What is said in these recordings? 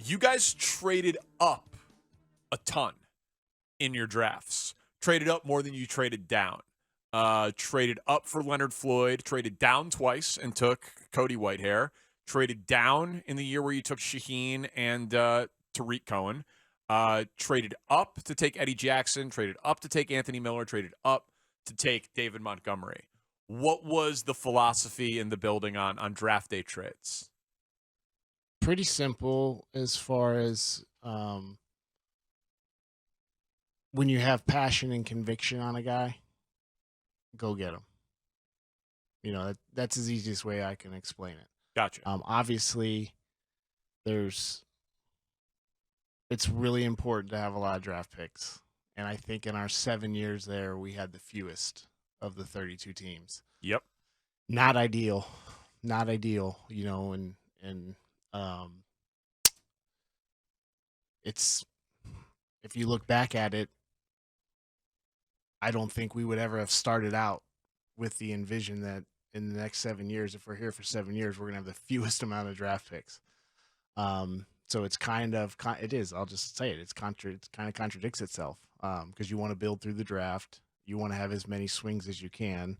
You guys traded up a ton in your drafts. Traded up more than you traded down. Traded up for Leonard Floyd. Traded down twice and took Cody Whitehair. Traded down in the year where you took Shaheen and Tariq Cohen. Traded up to take Eddie Jackson. Traded up to take Anthony Miller. Traded up to take David Montgomery. What was the philosophy in the building on draft day trades? Pretty simple as far as when you have passion and conviction on a guy, go get him. You know, that's the easiest way I can explain it. Gotcha. Obviously, it's really important to have a lot of draft picks. And I think in our 7 years there, we had the fewest of the 32 teams. Yep. Not ideal, you know, and it's, if you look back at it, I don't think we would ever have started out with the envision that in the next 7 years, if we're here for 7 years, we're going to have the fewest amount of draft picks. So it's it is, I'll just say it. It kind of contradicts itself because you want to build through the draft. You want to have as many swings as you can.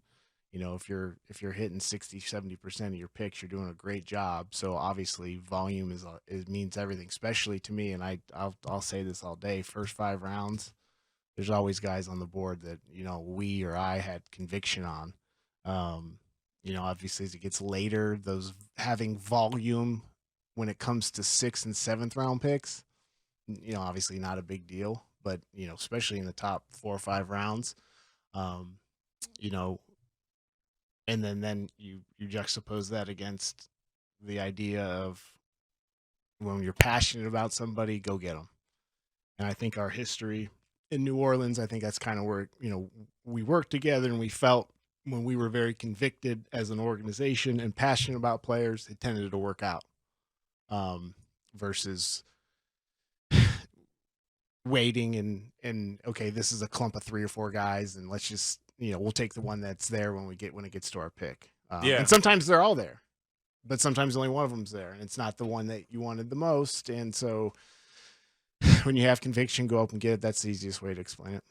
You know, if you're hitting 60, 70% of your picks, you're doing a great job. So obviously volume means everything, especially to me. And I'll say this all day. First 5 rounds, there's always guys on the board that, you know, we or I had conviction on. You know, obviously as it gets later, those having volume when it comes to 6th and 7th round picks, you know, obviously not a big deal, but, you know, especially in the top 4 or 5 rounds, you know, and then you juxtapose that against the idea of when you're passionate about somebody, go get them. And I think our history in New Orleans, I think that's kind of where, you know, we worked together and we felt when we were very convicted as an organization and passionate about players, it tended to work out. Versus waiting and okay, this is a clump of 3 or 4 guys, and let's just, you know, we'll take the one that's there when it gets to our pick. And sometimes they're all there, but sometimes only one of them's there, and it's not the one that you wanted the most. And so, when you have conviction, go up and get it. That's the easiest way to explain it.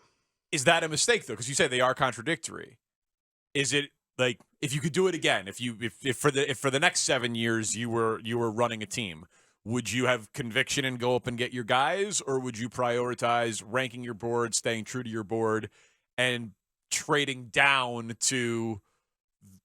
Is that a mistake though? Because you say they are contradictory. Is it like if you could do it again, if for the next 7 years you were running a team, would you have conviction and go up and get your guys, or would you prioritize ranking your board, staying true to your board, and trading down to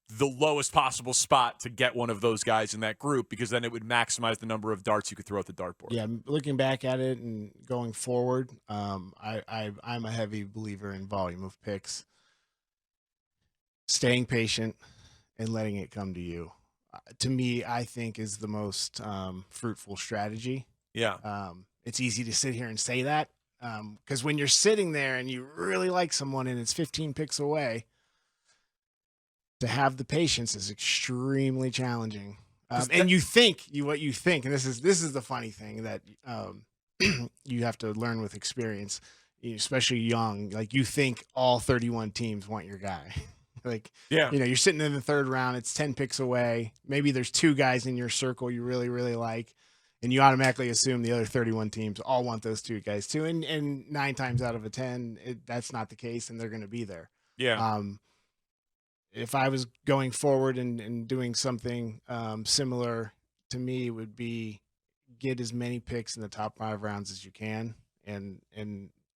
the lowest possible spot to get one of those guys in that group, because then it would maximize the number of darts you could throw at the dartboard? Yeah, looking back at it and going forward, I'm a heavy believer in volume of picks. Staying patient and letting it come to you, to me, I think is the most fruitful strategy. Yeah. It's easy to sit here and say that because when you're sitting there and you really like someone and it's 15 picks away, to have the patience is extremely challenging. And you think, and this is the funny thing that you have to learn with experience, especially young. Like, you think all 31 teams want your guy. Like, yeah, you know, you're sitting in the 3rd round, it's 10 picks away. Maybe there's 2 guys in your circle you really, really like, and you automatically assume the other 31 teams all want those 2 guys too. And 9 times out of 10, that's not the case, and they're going to be there. Yeah. If I was going forward and doing something similar, to me, it would be get as many picks in the top 5 rounds as you can. And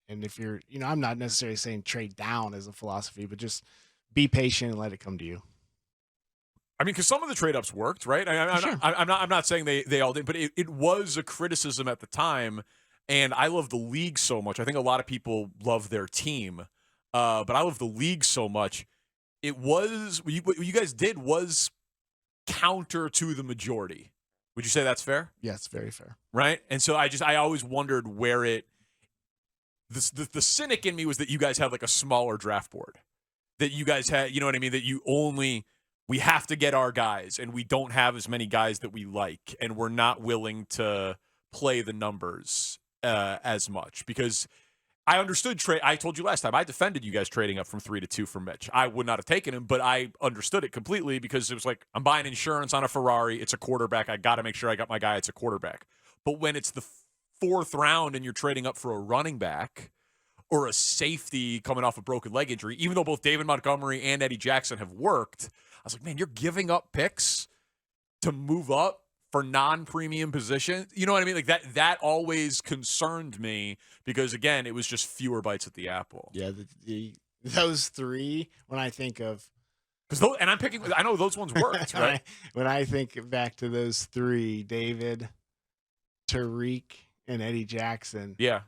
if you're, you know, I'm not necessarily saying trade down as a philosophy, but just be patient and let it come to you. I mean, because some of the trade-ups worked, right? Sure. I'm not saying they all did, but it was a criticism at the time, and I love the league so much. I think a lot of people love their team, but I love the league so much. It was what you guys did was counter to the majority. Would you say that's fair? Yes, very fair. Right? And so I always wondered where the cynic in me was that you guys had like a smaller draft board. That you guys had, you know what I mean? That we have to get our guys, and we don't have as many guys that we like, and we're not willing to play the numbers as much. Because I understood I told you last time, I defended you guys trading up from 3 to 2 for Mitch. I would not have taken him, but I understood it completely because it was like, I'm buying insurance on a Ferrari. It's a quarterback. I got to make sure I got my guy. It's a quarterback. But when it's the 4th round and you're trading up for a running back or a safety coming off a broken leg injury, even though both David Montgomery and Eddie Jackson have worked, I was like, man, you're giving up picks to move up for non-premium position. You know what I mean? Like that always concerned me because, again, it was just fewer bites at the apple. Yeah, those 3, when I think of, and I'm picking. I know those ones worked, right? When I think back to those 3, David, Tariq, and Eddie Jackson. Yeah.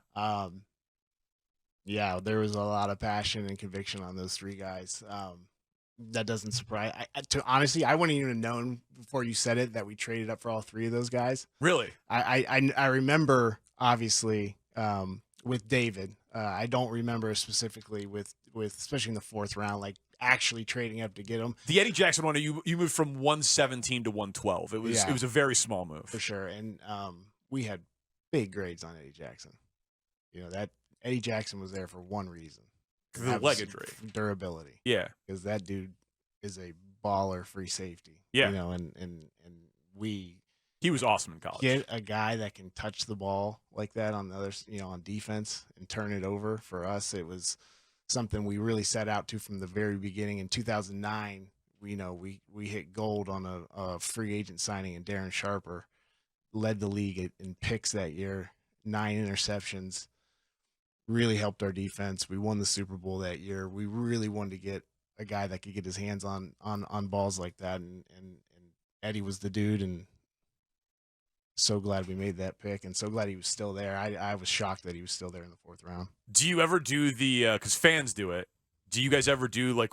Yeah, there was a lot of passion and conviction on those 3 guys. That doesn't surprise. Honestly, I wouldn't even have known before you said it that we traded up for all 3 of those guys. Really? I remember obviously with David. I don't remember specifically with especially in the 4th round, like actually trading up to get him. The Eddie Jackson one, you moved from 117 to 112. It was a very small move for sure, and we had big grades on Eddie Jackson. You know that Eddie Jackson was there for one reason. The leg injury. Durability. Yeah. Because that dude is a baller free safety. Yeah. You know, and he was awesome in college. Get a guy that can touch the ball like that on the other, on defense and turn it over. For us, it was something we really set out to from the very beginning. In 2009, we hit gold on a free agent signing, and Darren Sharper led the league in picks that year, 9 interceptions. Really helped our defense. We won the Super Bowl that year. We really wanted to get a guy that could get his hands on balls like that, and Eddie was the dude, and so glad we made that pick, and so glad he was still there. I was shocked that he was still there in the 4th round. Do you ever do because fans do it, do you guys ever do, like,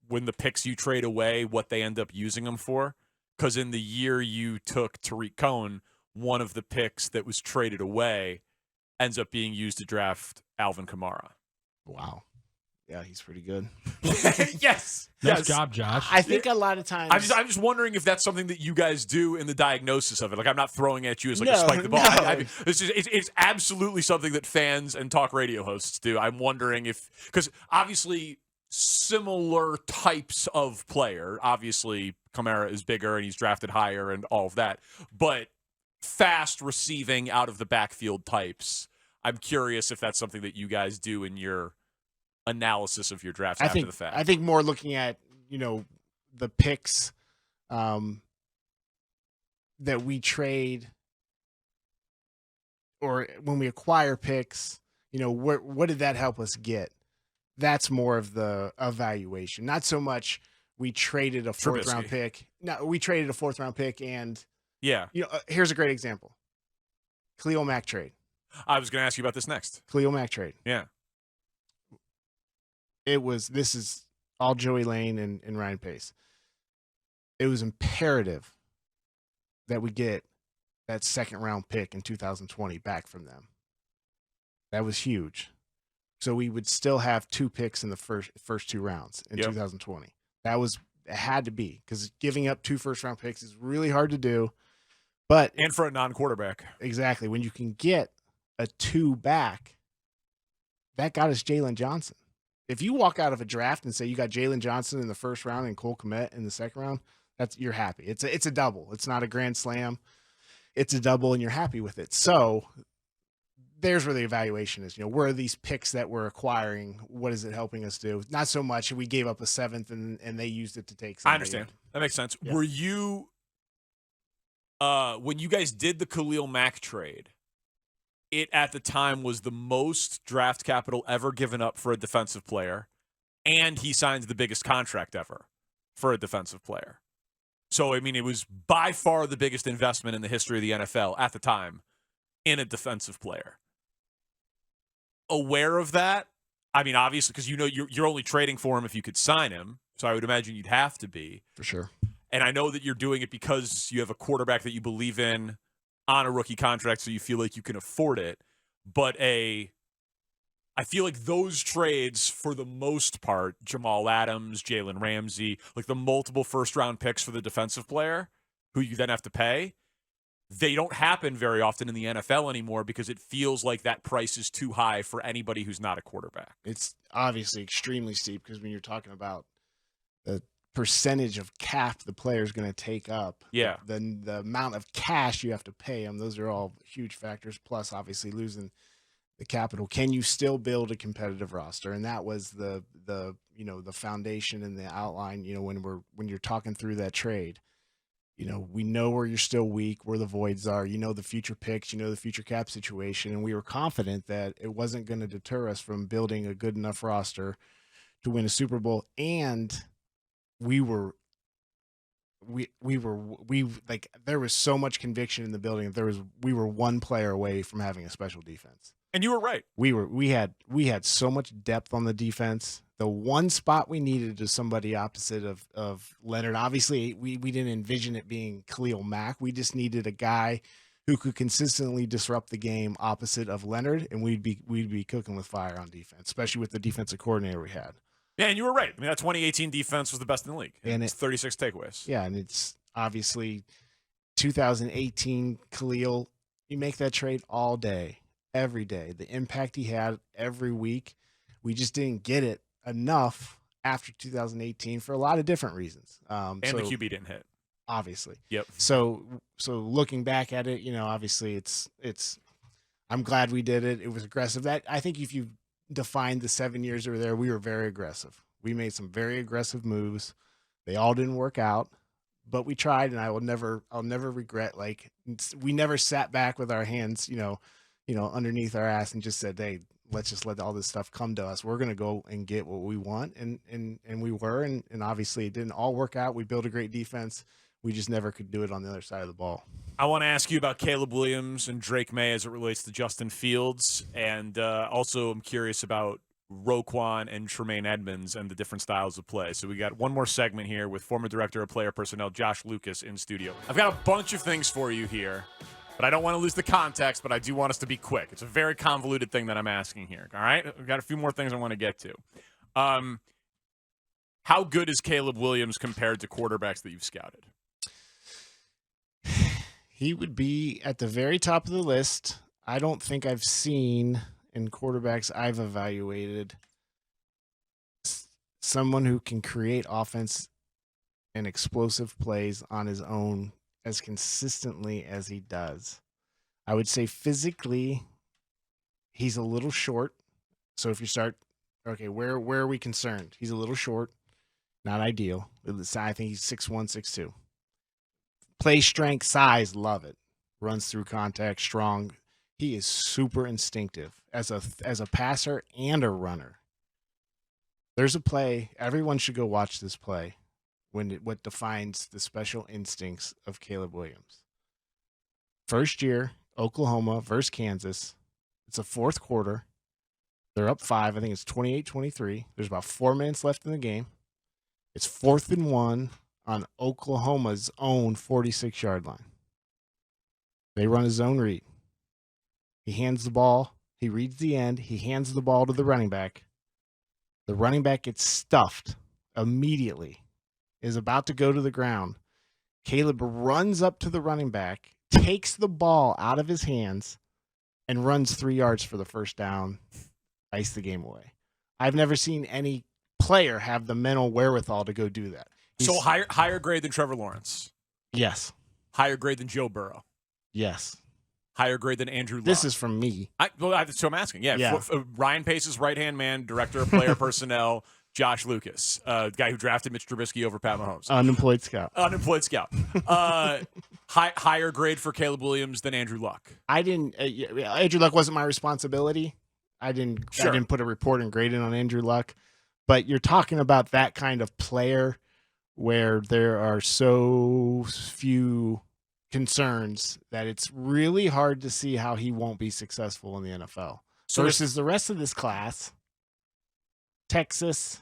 when the picks you trade away, what they end up using them for? Because in the year you took Tariq Cohen, one of the picks that was traded away ends up being used to draft Alvin Kamara. Wow. Yeah, he's pretty good. Yes. Nice job, Josh. I think a lot of times I'm just wondering if that's something that you guys do in the diagnosis of it. Like, I'm not throwing at you as like a spike the ball. No. I mean, it's absolutely something that fans and talk radio hosts do. I'm wondering because obviously similar types of player. Obviously, Kamara is bigger and he's drafted higher and all of that. But fast receiving out of the backfield types. I'm curious if that's something that you guys do in your analysis of your draft after the fact. I think more looking at, the picks that we trade or when we acquire picks, what did that help us get? That's more of the evaluation. Not so much we traded a 4th round pick. No, we traded a 4th round pick and here's a great example. Khalil Mack trade. I was going to ask you about this next. Khalil Mack trade. Yeah. This is all Joey Lane and Ryan Pace. It was imperative that we get that 2nd round pick in 2020 back from them. That was huge. So we would still have 2 picks in the first 2 rounds in 2020. It had to be, because giving up 2 first round picks is really hard to do. And for a non-quarterback. Exactly. When you can get a 2 back, that got us Jalen Johnson. If you walk out of a draft and say you got Jalen Johnson in the 1st round and Cole Kmet in the 2nd round, you're happy. It's a double. It's not a grand slam. It's a double, and you're happy with it. So there's where the evaluation is. Where are these picks that we're acquiring? What is it helping us do? Not so much we gave up a 7th and they used it to take somebody. I understand. That makes sense. Yeah. Were you when you guys did the Khalil Mack trade, it at the time was the most draft capital ever given up for a defensive player, and he signs the biggest contract ever for a defensive player. So, I mean, it was by far the biggest investment in the history of the NFL at the time in a defensive player. Aware of that? I mean, obviously, because you're only trading for him if you could sign him, so I would imagine you'd have to be. For sure. And I know that you're doing it because you have a quarterback that you believe in on a rookie contract, so you feel like you can afford it. But I feel like those trades, for the most part, Jamal Adams, Jalen Ramsey, like the multiple first-round picks for the defensive player who you then have to pay, they don't happen very often in the NFL anymore because it feels like that price is too high for anybody who's not a quarterback. It's obviously extremely steep because when you're talking about the percentage of cap the player is going to take up. Yeah. The amount of cash you have to pay them. Those are all huge factors. Plus, obviously, losing the capital. Can you still build a competitive roster? And that was the foundation and the outline. When you're talking through that trade, we know where you're still weak, where the voids are. The future picks. The future cap situation, and we were confident that it wasn't going to deter us from building a good enough roster to win a Super Bowl. And we were there was so much conviction in the building. We were one player away from having a special defense. And you were right. We had so much depth on the defense. The one spot we needed is somebody opposite of Leonard. Obviously, we didn't envision it being Khalil Mack. We just needed a guy who could consistently disrupt the game opposite of Leonard, and we'd be cooking with fire on defense, especially with the defensive coordinator we had. Yeah, and you were right. I mean, that 2018 defense was the best in the league. And it's 36 takeaways. Yeah, and it's obviously 2018 Khalil. You make that trade all day, every day. The impact he had every week, we just didn't get it enough after 2018 for a lot of different reasons. And the QB didn't hit. Obviously. Yep. So looking back at it, obviously it's. I'm glad we did it. It was aggressive. That I think if you defined the 7 years we were there, we were very aggressive. We made some very aggressive moves. They all didn't work out, but we tried, and I'll never regret. Like, we never sat back with our hands, underneath our ass and just said, "Hey, let's just let all this stuff come to us. We're going to go and get what we want." And we were, and obviously it didn't all work out. We built a great defense. We just never could do it on the other side of the ball. I want to ask you about Caleb Williams and Drake May as it relates to Justin Fields. And also I'm curious about Roquan and Tremaine Edmunds and the different styles of play. So we got one more segment here with former director of player personnel Josh Lucas in studio. I've got a bunch of things for you here, but I don't want to lose the context, but I do want us to be quick. It's a very convoluted thing that I'm asking here, all right? We've got a few more things I want to get to. How good is Caleb Williams compared to quarterbacks that you've scouted? He would be at the very top of the list. I don't think I've seen in quarterbacks I've evaluated someone who can create offense and explosive plays on his own as consistently as he does. I would say physically, he's a little short. So if you start, okay, where are we concerned? He's a little short, not ideal. I think he's 6'1", 6'2". Play strength, size, love it. Runs through contact, strong. He is super instinctive as a passer and a runner. There's a play, everyone should go watch this play what defines the special instincts of Caleb Williams. First year, Oklahoma versus Kansas. It's a fourth quarter. They're up 5. I think it's 28-23. There's about 4 minutes left in the game. It's 4th and 1 on Oklahoma's own 46-yard line. They run a zone read. He hands the ball. He reads the end. He hands the ball to the running back. The running back gets stuffed immediately, is about to go to the ground. Caleb runs up to the running back, takes the ball out of his hands, and runs 3 yards for the first down, ice the game away. I've never seen any player have the mental wherewithal to go do that. So higher grade than Trevor Lawrence? Yes. Higher grade than Joe Burrow? Yes. Higher grade than Andrew Luck? This is from me. So I'm asking. Yeah. Yeah. Ryan Pace's right-hand man, director of player personnel, Josh Lucas, guy who drafted Mitch Trubisky over Pat Mahomes. Unemployed scout. Higher grade for Caleb Williams than Andrew Luck? Andrew Luck wasn't my responsibility. I didn't put a report and grade in on Andrew Luck. But you're talking about that kind of player where there are so few concerns that it's really hard to see how he won't be successful in the NFL. Versus the rest of this class, Texas,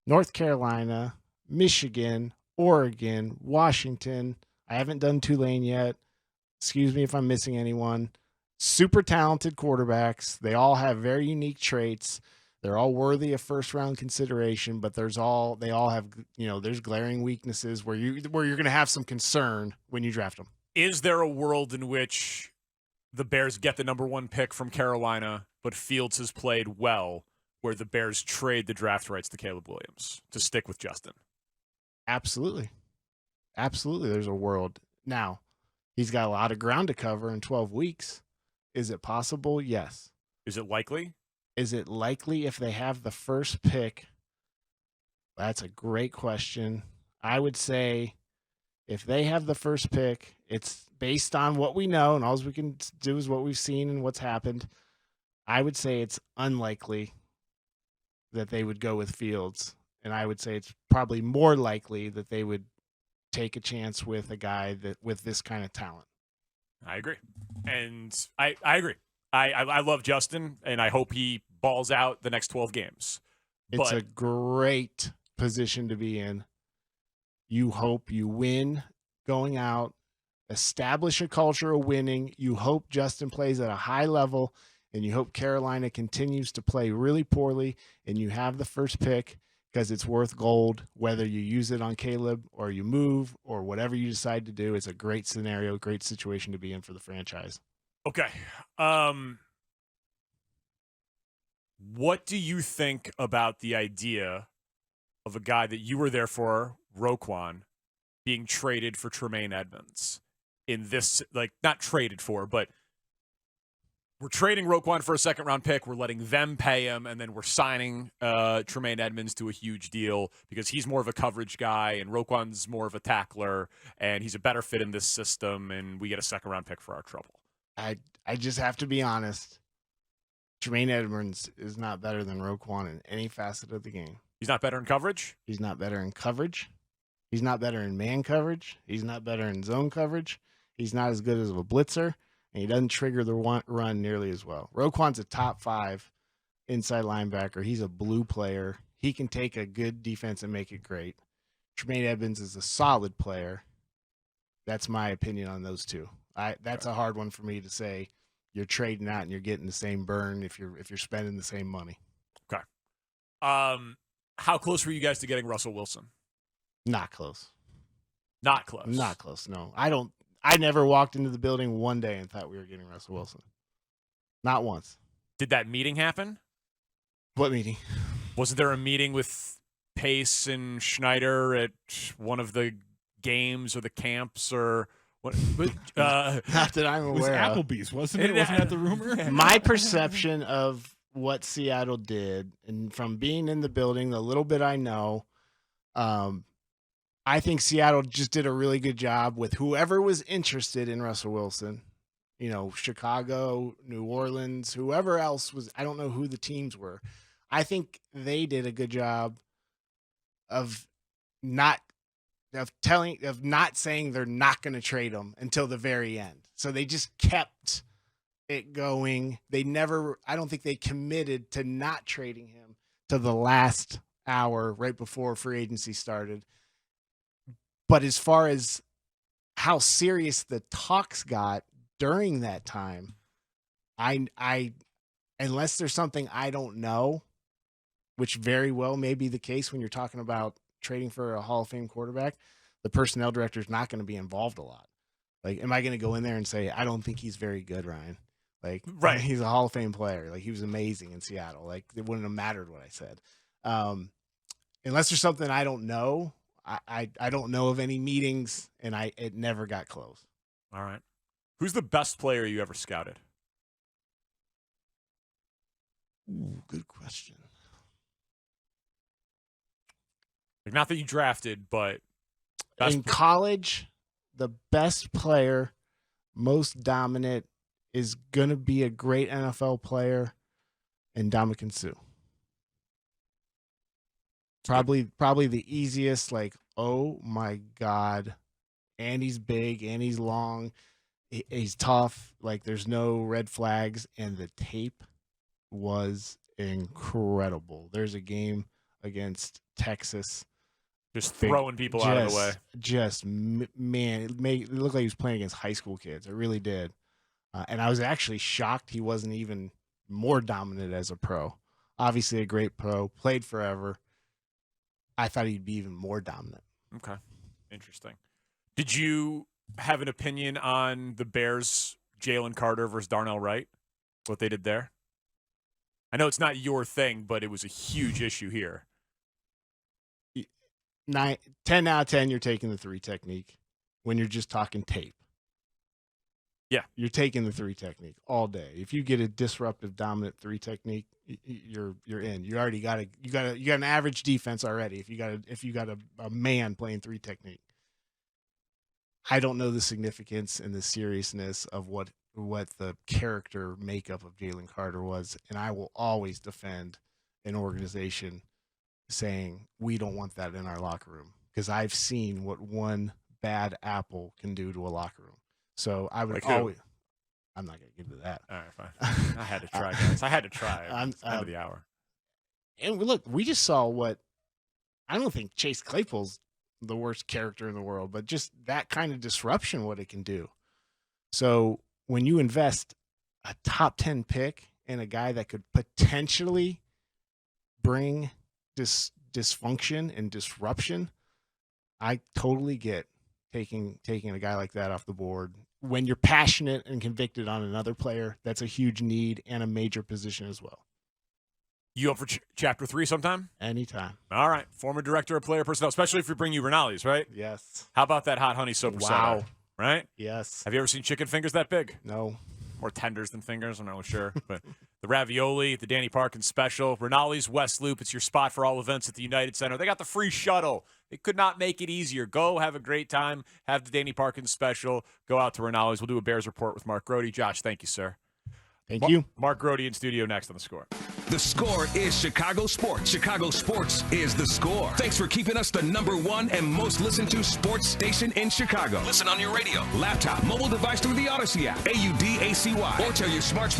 North Carolina, Michigan, Oregon, Washington. I haven't done Tulane yet. Excuse me if I'm missing anyone. Super talented quarterbacks. They all have very unique traits. They're all worthy of first round consideration, but they all have, there's glaring weaknesses where you're going to have some concern when you draft them. Is there a world in which the Bears get the number 1 pick from Carolina, but Fields has played well, where the Bears trade the draft rights to Caleb Williams to stick with Justin? Absolutely. Absolutely. There's a world. Now, he's got a lot of ground to cover in 12 weeks. Is it possible? Yes. Is it likely? Is it likely if they have the first pick? That's a great question. I would say if they have the first pick, it's based on what we know, and all we can do is what we've seen and what's happened. I would say it's unlikely that they would go with Fields, and I would say it's probably more likely that they would take a chance with a guy that with this kind of talent. I agree, and I agree. I love Justin, and I hope he balls out the next 12 games. It's a great position to be in. You hope you win going out, establish a culture of winning. You hope Justin plays at a high level, and you hope Carolina continues to play really poorly, and you have the first pick because it's worth gold, whether you use it on Caleb or you move or whatever you decide to do. It's a great scenario, great situation to be in for the franchise. Okay. What do you think about the idea of a guy that you were there for, Roquan, being traded for Tremaine Edmunds in this, like, not traded for, but we're trading Roquan for a second-round pick. We're letting them pay him, and then we're signing Tremaine Edmunds to a huge deal because he's more of a coverage guy, and Roquan's more of a tackler, and he's a better fit in this system, and we get a second-round pick for our trouble. I just have to be honest. Tremaine Edmunds is not better than Roquan in any facet of the game. He's not better in coverage? He's not better in coverage. He's not better in man coverage. He's not better in zone coverage. He's not as good as a blitzer, and he doesn't trigger the run nearly as well. Roquan's a top 5 inside linebacker. He's a blue player. He can take a good defense and make it great. Tremaine Edmunds is a solid player. That's my opinion on those two. That's a hard one for me to say. You're trading out and you're getting the same burn if you're spending the same money. Okay. How close were you guys to getting Russell Wilson? Not close. Not close. Not close. No, I never walked into the building one day and thought we were getting Russell Wilson. Not once. Did that meeting happen? What meeting? Wasn't there a meeting with Pace and Schneider at one of the games or the camps or what? Not that I'm aware of. Applebee's, wasn't it? Wasn't that the rumor? My perception of what Seattle did, and from being in the building, the little bit I know, I think Seattle just did a really good job with whoever was interested in Russell Wilson. You know, Chicago, New Orleans, whoever else was. I don't know who the teams were. I think they did a good job of not saying they're not going to trade him until the very end. So they just kept it going. I don't think they committed to not trading him to the last hour right before free agency started. But as far as how serious the talks got during that time, I unless there's something I don't know, which very well may be the case when you're talking about trading for a Hall of Fame quarterback, the personnel director is not going to be involved a lot. Like, am I going to go in there and say, I don't think he's very good, Ryan? Like, right. He's a Hall of Fame player. Like, he was amazing in Seattle. Like, it wouldn't have mattered what I said. Unless there's something I don't know, I don't know of any meetings, and it never got close. All right. Who's the best player you ever scouted? Ooh, good question. Like, not that you drafted, but in college, the best player, most dominant, is going to be a great NFL player, and Ndamukong Suh. Probably the easiest, like, oh my God. And he's big and he's long. He's tough. Like, there's no red flags. And the tape was incredible. There's a game against Texas. Just throwing people out of the way. Man, it looked like he was playing against high school kids. It really did. And I was actually shocked he wasn't even more dominant as a pro. Obviously a great pro, played forever. I thought he'd be even more dominant. Okay. Interesting. Did you have an opinion on the Bears, Jalen Carter versus Darnell Wright? What they did there? I know it's not your thing, but it was a huge issue here. 10 out of 10, you're taking the 3 technique when you're just talking tape. Yeah. You're taking the 3 technique all day. If you get a disruptive dominant 3 technique, you're in. You already got an average defense already. If you got a man playing 3 technique. I don't know the significance and the seriousness of what the character makeup of Jalen Carter was, and I will always defend an organization saying we don't want that in our locker room, because I've seen what one bad apple can do to a locker room. So I would always. I'm not going to get into that. All right, fine. I had to try, guys. I had to try. It's end of the hour. And look, we just saw what. I don't think Chase Claypool's the worst character in the world, but just that kind of disruption, what it can do. So when you invest a top 10 pick in a guy that could potentially bring dysfunction and disruption, I totally get taking a guy like that off the board. When you're passionate and convicted on another player, that's a huge need and a major position as well. You up for chapter 3 sometime? Anytime. All right. Former director of player personnel, especially if we bring you Renali's, right? Yes. How about that hot honey soap risotto? Wow. Right? Yes. Have you ever seen chicken fingers that big? No. More tenders than fingers, I'm not really sure. But the ravioli, the Danny Parkins special, Renali's West Loop, it's your spot for all events at the United Center. They got the free shuttle. They could not make it easier. Go have a great time. Have the Danny Parkins special. Go out to Renali's. We'll do a Bears report with Mark Grody. Josh, thank you, sir. Thank you. Mark Grody in studio next on The Score. The Score is Chicago sports. Chicago sports is The Score. Thanks for keeping us the #1 and most listened to sports station in Chicago. Listen on your radio, laptop, mobile device through the Odyssey app, AUDACY, or tell your smart speaker